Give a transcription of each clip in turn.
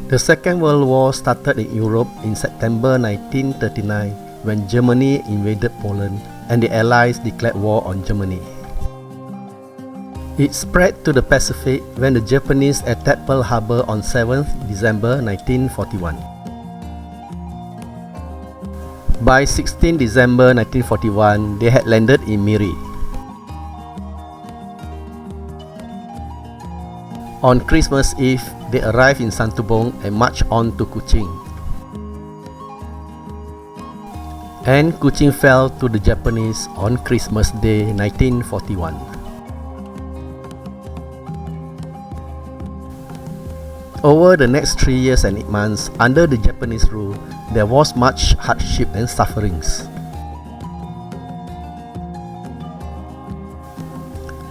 The Second World War started in Europe in September 1939 when Germany invaded Poland and the Allies declared war on Germany. It spread to the Pacific when the Japanese attacked Pearl Harbor on 7th December 1941. By 16 December 1941, they had landed in Miri. On Christmas Eve, they arrived in Santubong and marched on to Kuching. And Kuching fell to the Japanese on Christmas Day 1941. Over the next 3 years and 8 months, under the Japanese rule, there was much hardship and sufferings.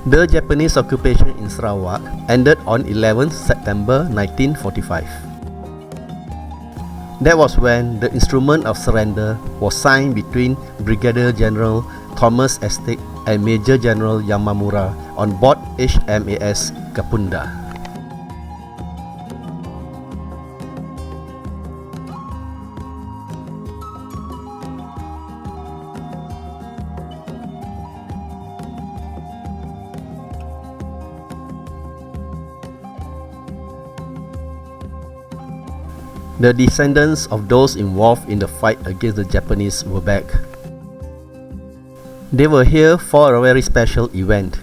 The Japanese occupation in Sarawak ended on 11th September 1945. That was when the instrument of surrender was signed between Brigadier General Thomas Estate and Major General Yamamura on board HMAS Kapunda. The descendants of those involved in the fight against the Japanese were back. They were here for a very special event.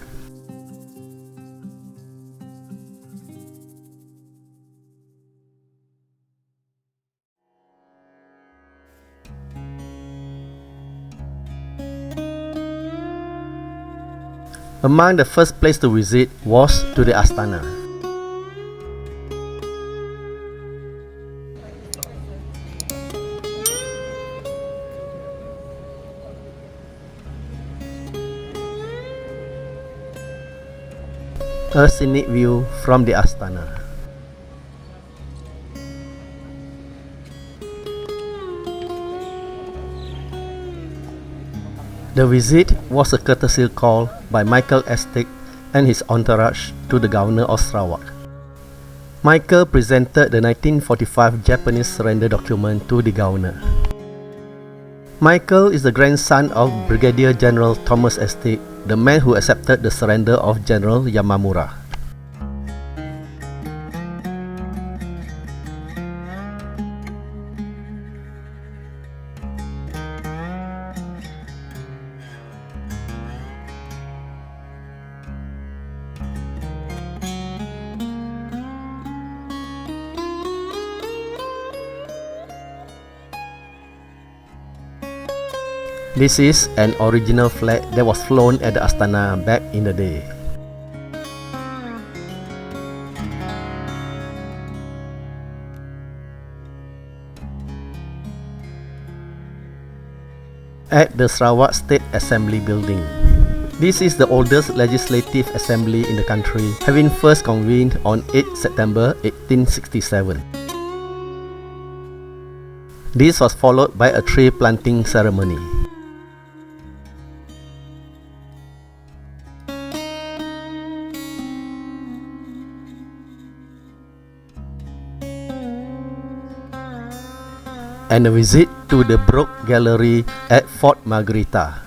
Among the first place to visit was to the Astana. A scenic view from the Astana. The visit was a courtesy call by Michael Estate and his entourage to the Governor of Sarawak. Michael presented the 1945 Japanese surrender document to the Governor. Michael is the grandson of Brigadier General Thomas Estate, the man who accepted the surrender of General Yamamura. This is an original flag that was flown at the Astana back in the day. At the Sarawak State Assembly building. This is the oldest legislative assembly in the country, having first convened on 8 September 1867. This was followed by a tree planting ceremony. And a visit to the Broke Gallery at Fort Margherita.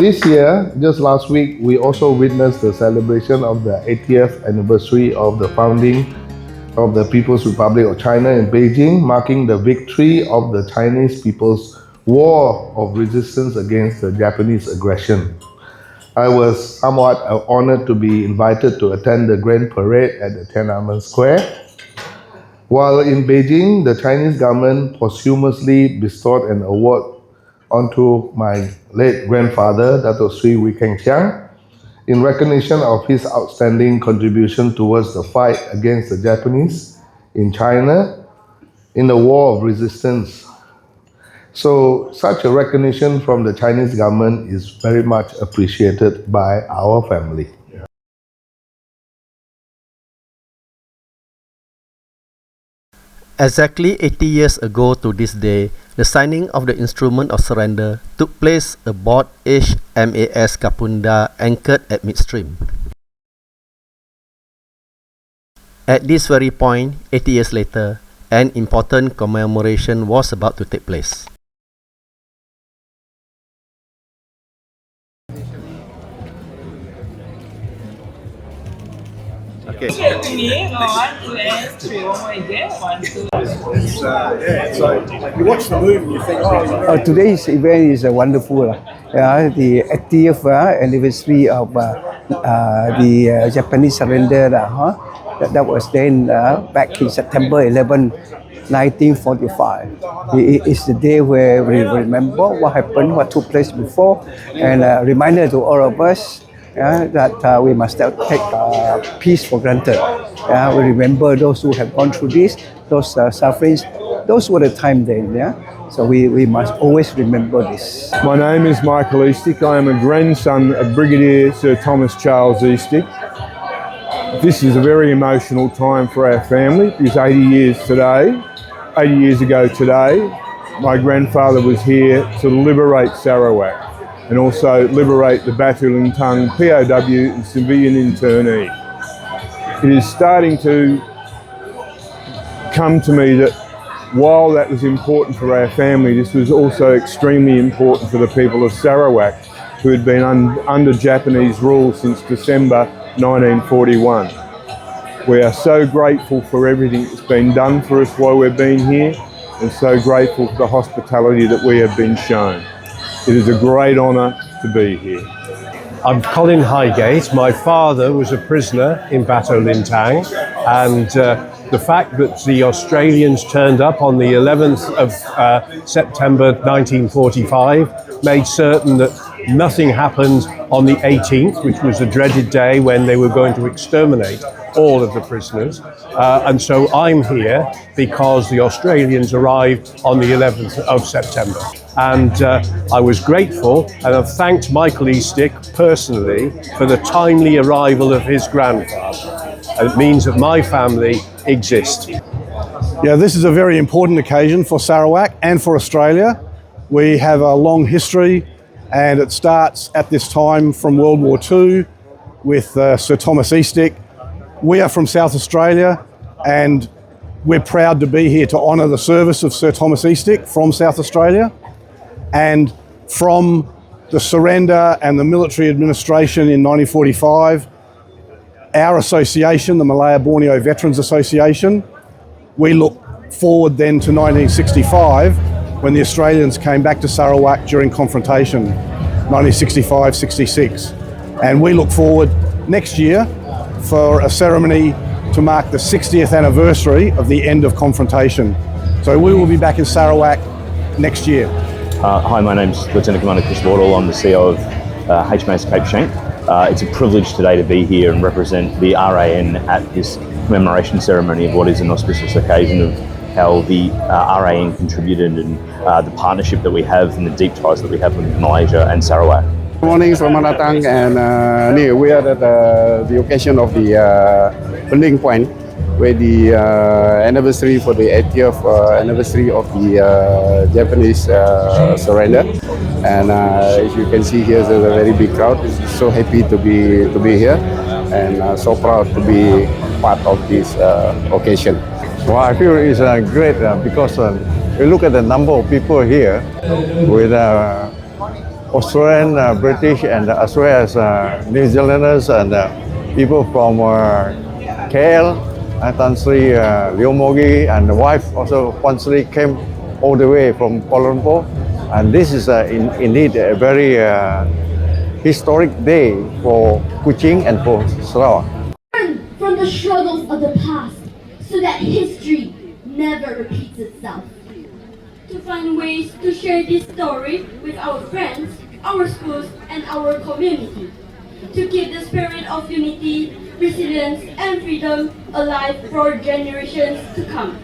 This year, just last week, we also witnessed the celebration of the 80th anniversary of the founding of the People's Republic of China in Beijing, marking the victory of the Chinese People's War of Resistance against the Japanese aggression. I was somewhat honored to be invited to attend the Grand Parade at the Tiananmen Square. While in Beijing, the Chinese government posthumously bestowed an award onto my late grandfather, Dato Sri Wee Keng Chiang, in recognition of his outstanding contribution towards the fight against the Japanese in China in the War of Resistance. So such a recognition from the Chinese government is very much appreciated by our family. Exactly 80 years ago to this day, the signing of the Instrument of Surrender took place aboard HMAS Kapunda anchored at midstream. At this very point, 80 years later, an important commemoration was about to take place. Okay. You watch the movie and you think, today's event is wonderful. The 80th anniversary of the Japanese surrender. That was then back in September 11, 1945. It is the day where we remember what happened, what took place before, and a reminder to all of us that we must not take peace for granted. We remember those who have gone through this, those sufferings. Those were the time then. So we must always remember this. My name is Michael Eastick. I am a grandson of Brigadier Sir Thomas Charles Eastick. This is a very emotional time for our family because 80 years ago today, my grandfather was here to liberate Sarawak and also liberate the Batu Lintang POW and civilian internee. It is starting to come to me that while that was important for our family, this was also extremely important for the people of Sarawak, who had been under Japanese rule since December 1941. We are so grateful for everything that's been done for us while we've been here, and so grateful for the hospitality that we have been shown. It is a great honour to be here. I'm Colin Highgate. My father was a prisoner in Batu Lintang, and the fact that the Australians turned up on the 11th of September 1945 made certain that nothing happened on the 18th, which was the dreaded day when they were going to exterminate all of the prisoners. And so I'm here because the Australians arrived on the 11th of September. And I was grateful, and I've thanked Michael Eastick personally for the timely arrival of his grandfather. And it means that my family exists. Yeah, this is a very important occasion for Sarawak and for Australia. We have a long history, and it starts at this time from World War II with Sir Thomas Eastick. We are from South Australia, and we're proud to be here to honour the service of Sir Thomas Eastick from South Australia. And from the surrender and the military administration in 1945, our association, the Malaya-Borneo Veterans Association, we look forward then to 1965 when the Australians came back to Sarawak during confrontation, 1965-66. And we look forward next year for a ceremony to mark the 60th anniversary of the end of confrontation. So we will be back in Sarawak next year. Hi, my name's Lieutenant Commander Chris Wardle. I'm the CEO of HMAS Cape Schanck. It's a privilege today to be here and represent the RAN at this commemoration ceremony of what is an auspicious occasion of how the RAN contributed and the partnership that we have and the deep ties that we have with Malaysia and Sarawak. Good morning, selamat datang, and we are at the occasion of the Bending Point, where the anniversary for the 80th anniversary of the Japanese surrender. And as you can see here, there's a very big crowd. So happy to be here, and so proud to be part of this occasion. Well, I feel it's great because we look at the number of people here with Australian, British, and as well as New Zealanders and people from KL. Tan Sri Leo Mogi and the wife also Puan Sri came all the way from Kuala Lumpur, and this is indeed a very historic day for Kuching and for Sarawak. Learn from the struggles of the past so that history never repeats itself. To find ways to share this story with our friends, our schools, and our community. To keep the spirit of unity, resilience, and freedom alive for generations to come.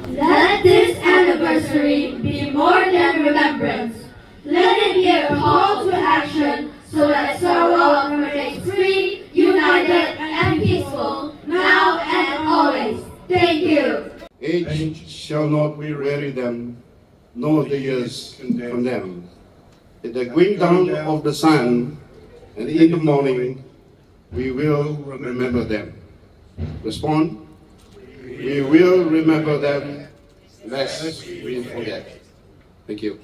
Let this anniversary be more than remembrance. Let it be a call to action so that Sarawak remains free, united, and peaceful, now and always. Thank you. shall not we weary them, nor the years condemn. At the going down of the sun, and in the morning, we will remember them. Respond. We will remember them, lest we forget. Thank you.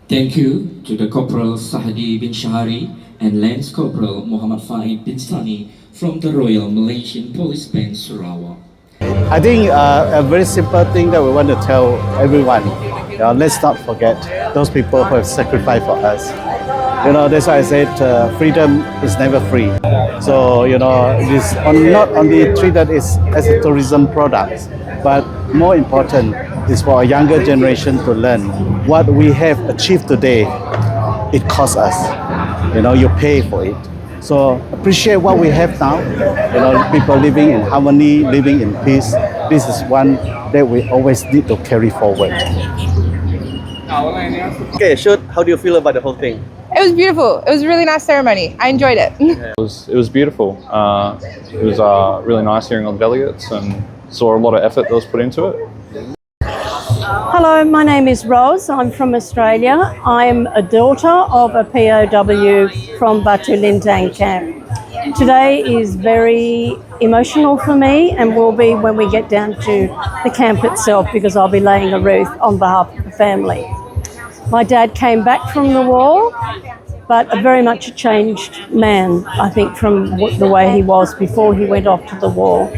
Thank you to the Corporal Sahadi bin Shahari and Lance Corporal Muhammad Faid bin Sani from the Royal Malaysian Police Band Sarawak. I think a very simple thing that we want to tell everyone, let's not forget those people who have sacrificed for us. That's why I said freedom is never free. So, it is not only treated as a tourism product, but more important is for a younger generation to learn what we have achieved today. It costs us, you pay for it. So appreciate what we have now, people living in harmony, living in peace. This is one that we always need to carry forward. Okay, Shud, how do you feel about the whole thing? It was beautiful. It was a really nice ceremony. I enjoyed it. It was beautiful. It was really nice hearing all the delegates and saw a lot of effort that was put into it. Hello, my name is Rose. I'm from Australia. I'm a daughter of a POW from Batu Lintang camp. Today is very emotional for me and will be when we get down to the camp itself, because I'll be laying a wreath on behalf of the family. My dad came back from the war, but a very much a changed man, I think, from the way he was before he went off to the war.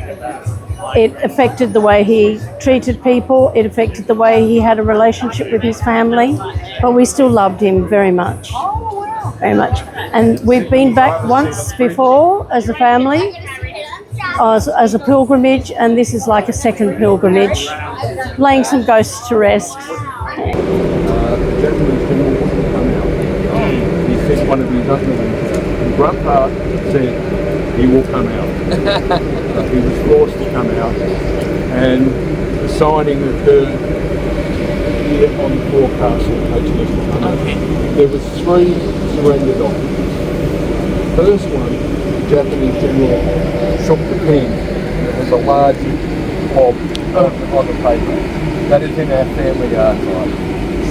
It affected the way he treated people, it affected the way he had a relationship with his family, but we still loved him very much, very much. And we've been back once before as a family, as a pilgrimage, and this is like a second pilgrimage, laying some ghosts to rest. He said one of his husbands, Grandpa said he will come out. He was forced to come out, and the signing occurred here on the forecastle HMS to come out. There was 3 surrender documents. First one, the Japanese general shook the pen. It was a large blob on the paper. That is in our family archive.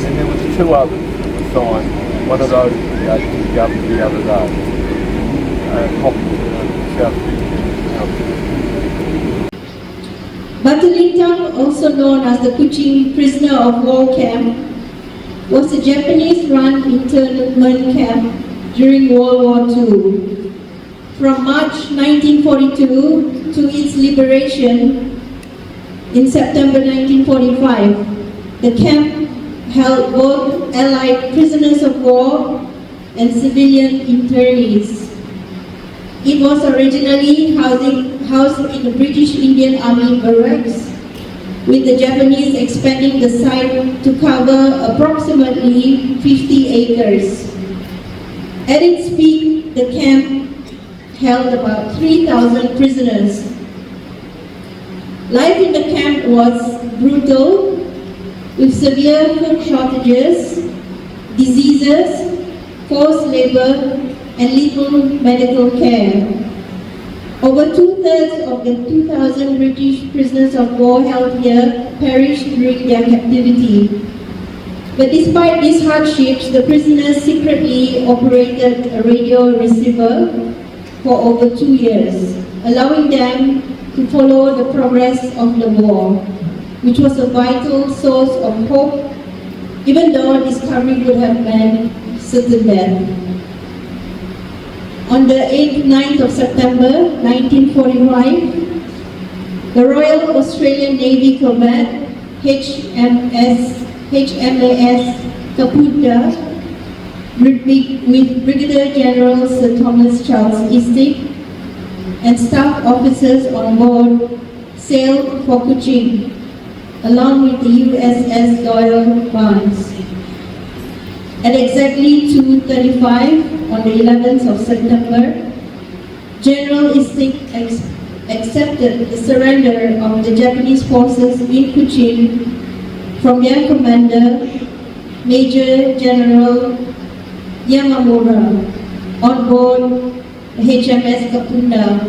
And there was 2 others that were signed. One of those we gave to the government the other day. Batu Lintang, also known as the Kuching Prisoner of War Camp, was a Japanese-run internment camp during World War II. From March 1942 to its liberation in September 1945, the camp held both Allied prisoners of war and civilian internees. It was originally housed in the British Indian Army barracks, with the Japanese expanding the site to cover approximately 50 acres. At its peak, the camp held about 3,000 prisoners. Life in the camp was brutal, with severe food shortages, diseases, forced labor, and little medical care. Over 2/3 of the 2,000 British prisoners of war held here perished during their captivity. But despite these hardships, the prisoners secretly operated a radio receiver for over 2 years, allowing them to follow the progress of the war, which was a vital source of hope, even though discovery would have meant certain death. On the 9th of September 1945, the Royal Australian Navy corvette HMAS Kapunda with Brigadier General Sir Thomas Charles Eastig and staff officers on board sailed for Kuching, along with the USS Doyle Barnes. At exactly 2:35 on the 11th of September, General Eastig accepted the surrender of the Japanese forces in Kuching from their commander, Major General Yamamura, on board the HMS Kapunda.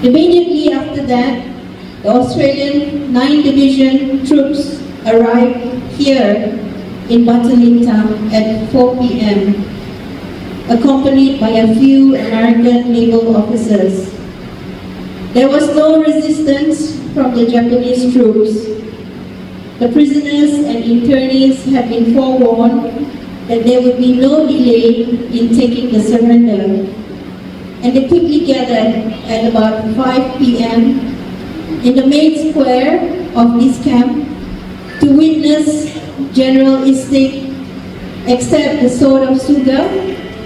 Immediately after that, the Australian 9th Division troops arrived here in Batu Lintang at 4 p.m, accompanied by a few American naval officers. There was no resistance from the Japanese troops. The prisoners and internees had been forewarned that there would be no delay in taking the surrender, and they quickly gathered at about 5 p.m. in the main square of this camp to witness General Eastig accept the Sword of Suga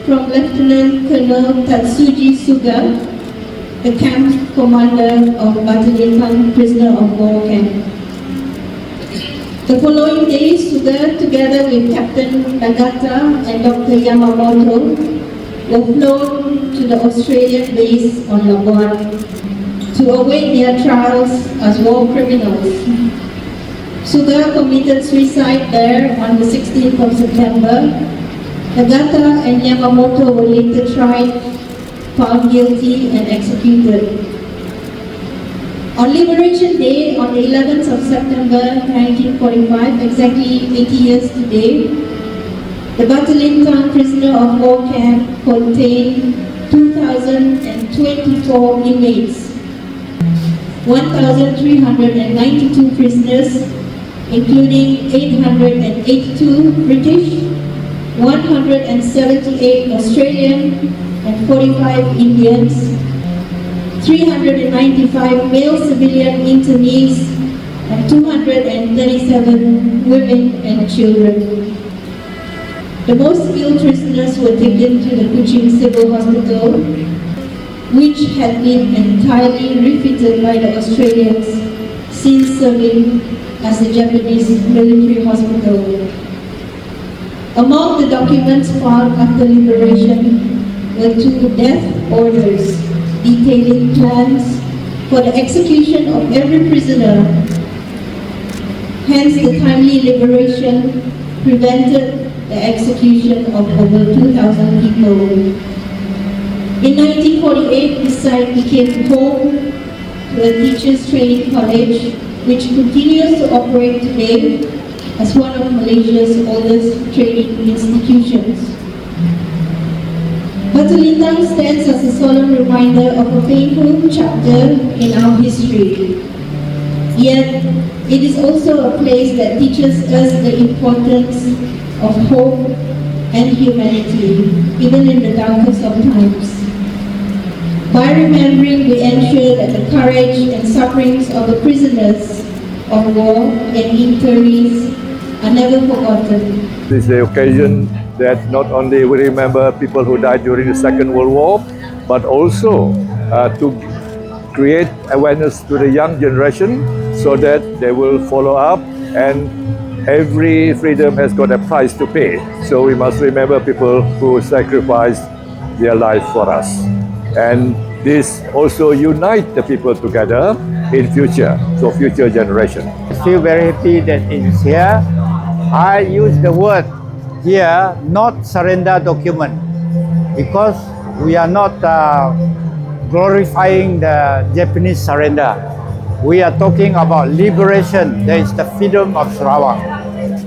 from Lieutenant Colonel Tatsuji Suga, the camp commander of Batu Lintang prisoner of war camp. The following day, Suga, together with Captain Nagata and Dr. Yamamoto, were flown to the Australian base on Labuan to await their trials as war criminals. Suga committed suicide there on the 16th of September. Nagata and Yamamoto were later tried, found guilty, and executed. On Liberation Day, on the 11th of September 1945, exactly 80 years today, the Batu Lintang prisoner of war camp contained 2,024 inmates, 1,392 prisoners, including 882 British, 178 Australian, and 45 Indians, 395 male civilian internees, and 237 women and children. The most ill prisoners were taken to the Kuching Civil Hospital, which had been entirely refitted by the Australians since serving as a Japanese military hospital. Among the documents found after liberation were 2 death orders detailing plans for the execution of every prisoner. Hence, the timely liberation prevented the execution of over 2,000 people. In 1948, this site became home to a teachers training college, which continues to operate today as one of Malaysia's oldest training institutions. But Batu Lintang stands as a solemn reminder of a painful chapter in our history. Yet, it is also a place that teaches us the importance of hope and humanity, even in the darkest of times. By remembering, we ensure that the courage and sufferings of the prisoners of war and internees are never forgotten. This is the occasion that not only we remember people who died during the Second World War, but also to create awareness to the young generation so that they will follow up, and every freedom has got a price to pay. So we must remember people who sacrificed their life for us. And this also unite the people together in future, so future generation. I feel very happy that it is here. I use the word here, not surrender document, because we are not glorifying the Japanese surrender. We are talking about liberation. There is the freedom of Sarawak.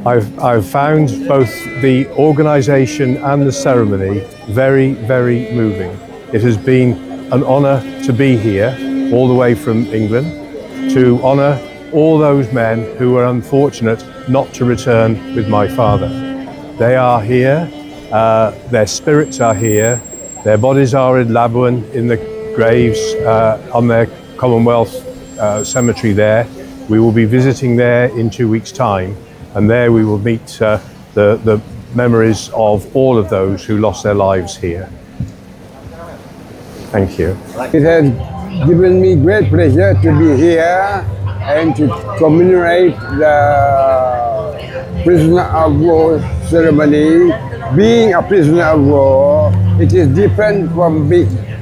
I've found both the organisation and the ceremony very, very moving. It has been an honour to be here, all the way from England, to honour all those men who were unfortunate not to return with my father. They are here, their spirits are here, their bodies are in Labuan in the graves on their Commonwealth cemetery there. We will be visiting there in 2 weeks' time, and there we will meet the memories of all of those who lost their lives here. Thank you. It has given me great pleasure to be here and to commemorate the prisoner of war ceremony. Being a prisoner of war, it is different from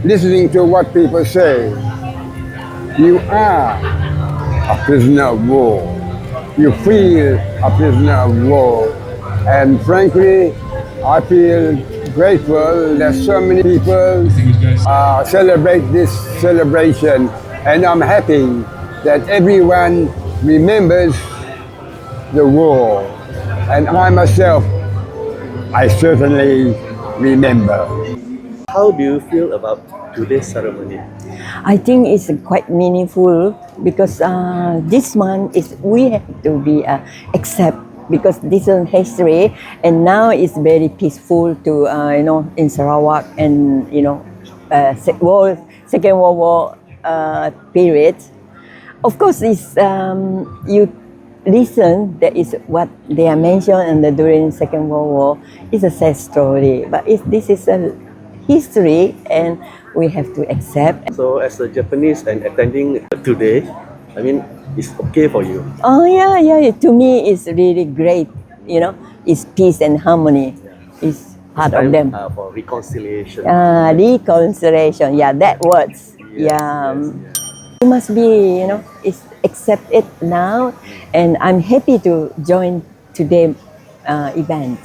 listening to what people say. You are a prisoner of war. You feel a prisoner of war. And frankly, I feel grateful that so many people celebrate this celebration, and I'm happy that everyone remembers the war, and I myself, I certainly remember. How do you feel about today's ceremony? I think it's quite meaningful because this month we have to be accept, because this is history, and now it's very peaceful to in Sarawak, and Second World War period. Of course, it's you listen. That is what they are mentioned, and during Second World War, it's a sad story. But this is a history, and we have to accept. So, as a Japanese and attending today, I mean, it's okay for you? Oh yeah. To me, it's really great. It's peace and harmony. It's part of them. For reconciliation. Reconciliation. Yeah, that words. Yes. You must be, it's accepted now, and I'm happy to join today's event.